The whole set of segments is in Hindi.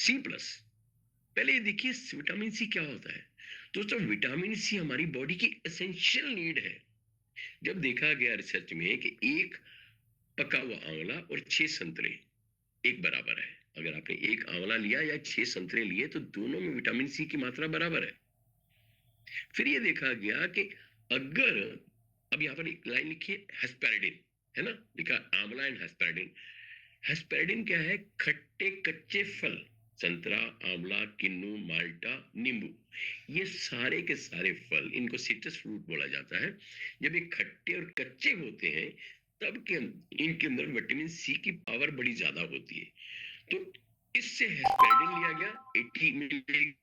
C plus. पहले ये देखिए विटामिन सी क्या होता है। दोस्तों विटामिन सी हमारी बॉडी की एसेंशियल नीड है। जब देखा गया रिसर्च में कि एक पका हुआ आंवला और 6 संतरे एक बराबर है। अगर आपने एक आंवला लिया या 6 संतरे लिए तो दोनों में विटामिन सी की मात्रा बराबर है। फिर ये देखा गया कि अगर अब यहाँ पर एक लाइन लिखी है हेस्पेरिडिन, है ना, लिखा आंवला एंड हेस्पेरिडिन। हेस्पेरिडिन क्या है? खट्टे कच्चे फल, संतरा, आंवला, किन्नू, माल्टा, नींबू, ये सारे के सारे फल, इनको सिट्रस फ्रूट बोला जाता है। जब ये खट्टे और कच्चे होते हैं तब के इनके अंदर विटामिन सी की पावर बड़ी ज्यादा होती है। तो इससे हेस्पेरिडिन लिया गया 80 मिलीग्राम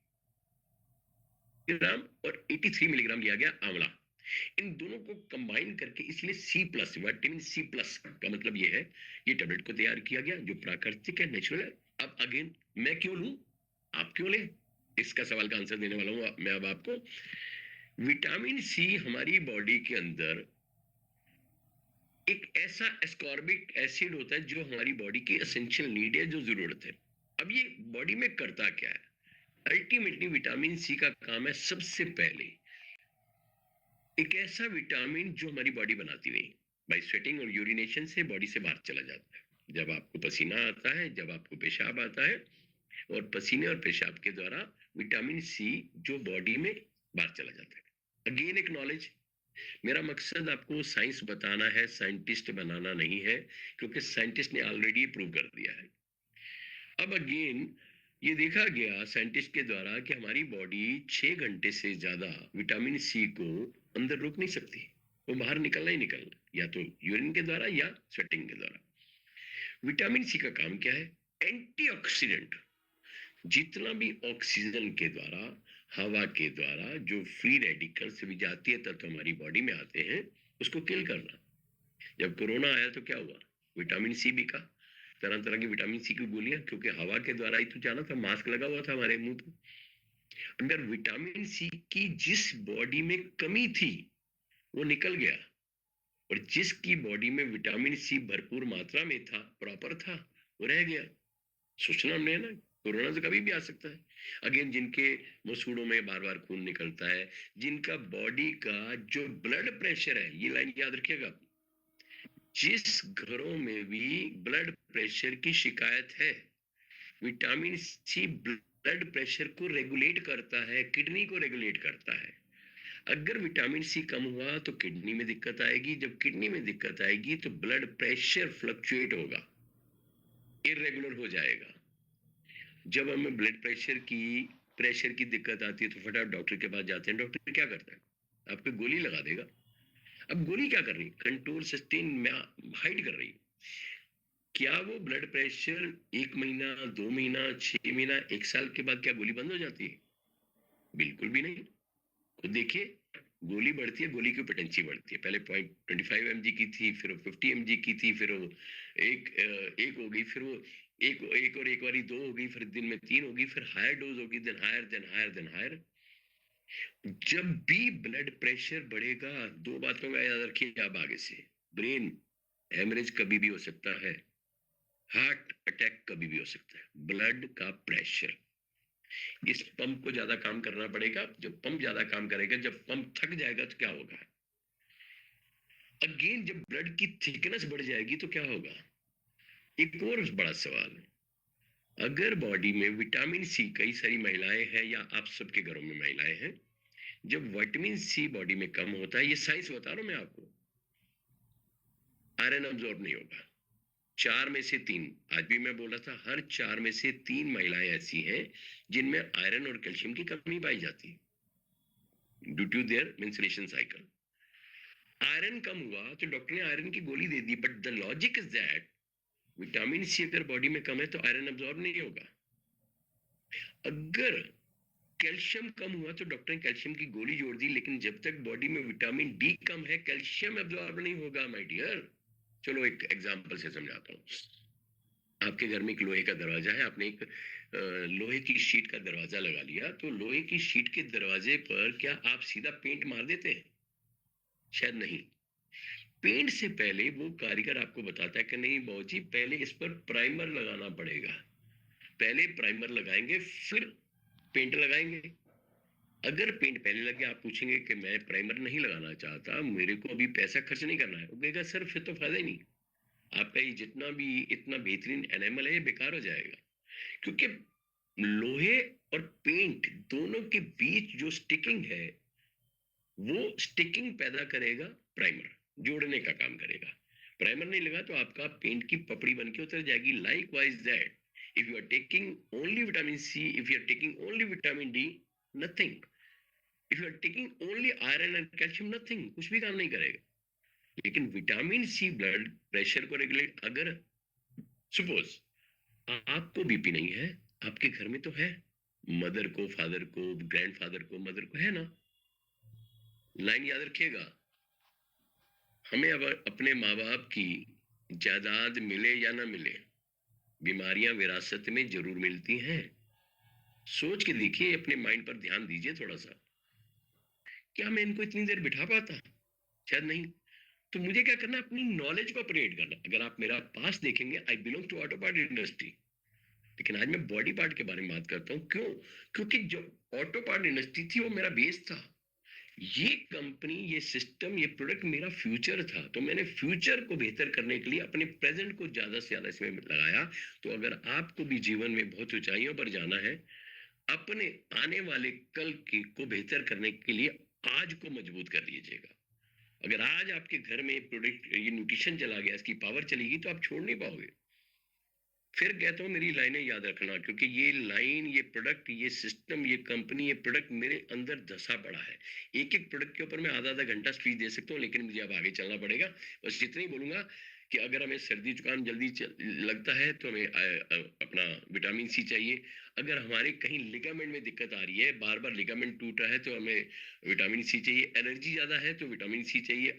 और 83 मिलीग्राम लिया गया आंवला। इन दोनों को कंबाइन करके इसलिए C plus, vitamin C plus का मतलब ये है, ये टेबलेट को तैयार किया गया जो प्राकृतिक है, नेचुरल है। अब अगेन मैं क्यों लूं, आप क्यों लें, इसका सवाल का आंसर देने वाला हूं मैं अब आपको। विटामिन सी हमारी बॉडी के अंदर एक ऐसा एस्कॉर्बिक एसिड होता है जो हमारी बॉडी की एसेंशियल नीड है, जो जरूरत है। अब ये बॉडी में करता क्या है? अल्टीमेटली विटामिन सी का काम है सबसे पहले एक ऐसा विटामिन जो हमारी बॉडी बनाती नहीं, बाई स्वेटिंग और यूरिनेशन से बॉडी से बाहर चला जाता है। जब आपको पसीना आता है, जब आपको पेशाब आता है, और पसीने और पेशाब के द्वारा विटामिन सी जो बॉडी में बाहर चला जाता है। अगेन एक नॉलेज, मेरा मकसद आपको साइंस बताना है, साइंटिस्ट बनाना नहीं है, क्योंकि साइंटिस्ट ने ऑलरेडी प्रूव कर दिया है। अब अगेन ये देखा गया साइंटिस्ट के द्वारा कि हमारी बॉडी 6 घंटे से ज्यादा विटामिन सी को अंदर रोक नहीं सकती, वो बाहर निकलना ही निकलना, या तो यूरिन के द्वारा या स्वेटिंग के द्वारा। विटामिन सी का काम क्या है? एंटीऑक्सीडेंट। जितना भी ऑक्सीजन के द्वारा, हवा के द्वारा जो फ्री रेडिकल्स भी जाती है तत्व हमारी बॉडी में आते हैं, उसको किल करना। जब कोरोना आया तो क्या हुआ? विटामिन सी भी का, तरह तरह की विटामिन सी की गोलियां, क्योंकि हवा के द्वारा ही तो जाना था, मास्क लगा हुआ था हमारे मुंह पे। अगर विटामिन सी की जिस बॉडी में कमी थी वो निकल गया, और जिसकी बॉडी में विटामिन सी भरपूर मात्रा में था, प्रॉपर था, वो रह गया। सोचना हमने ना, कोरोना तो कभी भी आ सकता है। अगेन जिनके मसूड़ों में बार बार खून निकलता है, जिनका बॉडी का जो ब्लड प्रेशर है, ये लाइन याद रखिएगा, जिस घरों में भी ब्लड प्रेशर की शिकायत है, विटामिन सी ब्लड प्रेशर को रेगुलेट करता है, किडनी को रेगुलेट करता है। अगर विटामिन सी कम हुआ तो किडनी में दिक्कत आएगी, जब किडनी में दिक्कत आएगी तो ब्लड प्रेशर फ्लक्चुएट होगा, इरेगुलर हो जाएगा। जब हमें ब्लड प्रेशर की दिक्कत आती है तो फटाफट डॉक्टर के पास जाते हैं। डॉक्टर क्या करता है? आपको गोली लगा देगा। अब गोली क्या कर रही? कंट्रोल सस्टेन हाइड कर रही है। क्या वो ब्लड प्रेशर 1 महीना, 2 महीना, 6 महीना, 1 साल के बाद क्या गोली बंद हो जाती है? बिल्कुल भी नहीं। तो देखिए, गोली बढ़ती है, गोली की पोटेंसी बढ़ती है। पहले 0.25 mg की थी, फिर वो 50 mg की थी, फिर वो एक हो गई, फिर वो एक और एक बारी 2 हो गई, फिर दिन में 3 होगी, फिर हायर डोज होगी, then higher, then higher, then higher. जब भी ब्लड प्रेशर बढ़ेगा, 2 बातों का याद रखिए आप आगे से। ब्रेन हेमरेज कभी भी हो सकता है, हार्ट अटैक कभी भी हो सकता है। ब्लड का प्रेशर, इस पंप को ज्यादा काम करना पड़ेगा। जब पंप ज्यादा काम करेगा, जब पंप थक जाएगा तो क्या होगा? अगेन जब ब्लड की थिकनेस बढ़ जाएगी तो क्या होगा? एक और बड़ा सवाल है, अगर बॉडी में विटामिन सी, कई सारी महिलाएं हैं या आप सबके घरों में महिलाएं हैं, जब विटामिन सी बॉडी में कम होता है, ये साइंस बता रहा हूं मैं आपको, आयरन अब्सॉर्ब नहीं होगा। 4 में से 3, आज भी मैं बोला था, हर 4 में से 3 महिलाएं ऐसी हैं जिनमें आयरन और कैल्शियम की कमी पाई जाती है due to their menstruation cycle. Iron कम हुआ तो डॉक्टर ने आयरन की गोली दे दी, but the logic is that vitamin C अगर बॉडी में कम है तो आयरन अब्सॉर्ब नहीं होगा। अगर कैल्शियम कम हुआ तो डॉक्टर ने कैल्शियम की गोली जोड़ दी, लेकिन जब तक बॉडी में विटामिन डी कम है, कैल्शियम अब्सॉर्ब नहीं होगा माय डियर। चलो एक एग्जांपल से समझाता हूँ। आपके घर में एक लोहे का दरवाजा है, आपने एक लोहे की शीट का दरवाजा लगा लिया, तो लोहे की शीट के दरवाजे पर क्या आप सीधा पेंट मार देते हैं? शायद नहीं। पेंट से पहले वो कारीगर आपको बताता है कि नहीं बाबूजी, पहले इस पर प्राइमर लगाना पड़ेगा। पहले प्राइमर लगाएंगे, फिर पेंट लगाएंगे। अगर पेंट पहले लगे, आप पूछेंगे कि मैं प्राइमर नहीं लगाना चाहता, मेरे को अभी पैसा खर्च नहीं करना है, वो कहेगा सर फिर तो फायदा ही नहीं, आपका ये जितना भी इतना बेहतरीन एनेमल है ये बेकार हो जाएगा। क्योंकि लोहे और पेंट दोनों के बीच जो स्टिकिंग है, वो स्टिकिंग पैदा करेगा प्राइमर, जोड़ने का काम करेगा। प्राइमर नहीं लगा तो आपका पेंट की पपड़ी बन के उतर जाएगी। Likewise that, if you are taking only vitamin C, if you are taking only vitamin D, nothing. If you are taking only iron and calcium, nothing, कुछ भी काम नहीं करेगा। लेकिन विटामिन सी ब्लड प्रेशर को रेगुलेट, अगर सपोज आपको बीपी नहीं है, आपके घर में तो है, मदर को, फादर को, ग्रैंडफादर को, मदर को है ना। लाइन याद रखिएगा, हमें अब अपने माँ बाप की जायदाद मिले या ना मिले, बीमारियां विरासत में जरूर मिलती हैं। सोच के देखिए, अपने माइंड पर ध्यान दीजिए थोड़ा सा, क्या मैं इनको इतनी देर बिठा पाता? शायद नहीं। तो मुझे क्या करना, अपनी नॉलेज को अपग्रेड करना। अगर आप मेरा पास देखेंगे, I belong to auto part industry, लेकिन आज मैं बॉडी पार्ट के बारे में बात करता हूँ। क्यों? क्योंकि जो ऑटो पार्ट इंडस्ट्री थी वो मेरा बेस था। ये कंपनी, ये सिस्टम, ये प्रोडक्ट मेरा फ्यूचर था। तो मैंने फ्यूचर को बेहतर करने के लिए अपने प्रेजेंट को ज्यादा से ज्यादा इसमें लगाया। तो अगर आपको भी जीवन में बहुत ऊंचाइयों पर जाना है, अपने आने वाले कल की को बेहतर करने के लिए आज को मजबूत कर लीजिएगा। अगर आज आपके घर में प्रोडक्ट, ये न्यूट्रिशन चला गया, इसकी पावर चलेगी, तो आप छोड़ नहीं पाओगे। फिर कहता हूँ मेरी लाइनें याद रखना, क्योंकि ये लाइन, ये प्रोडक्ट, ये सिस्टम, ये कंपनी, ये प्रोडक्ट मेरे अंदर धसा पड़ा है। एक एक प्रोडक्ट के ऊपर मैं आधा आधा घंटा स्पीच दे सकता हूँ, लेकिन मुझे अब आगे चलना पड़ेगा। बस इतना ही बोलूंगा कि अगर हमें सर्दी जुकाम जल्दी लगता है तो हमें अपना विटामिन सी चाहिए। अगर हमारे कहीं लिगामेंट में दिक्कत आ रही है, बार बार लिगामेंट टूट रहा है, तो हमें विटामिन सी चाहिए। एनर्जी ज्यादा है तो विटामिन सी चाहिए।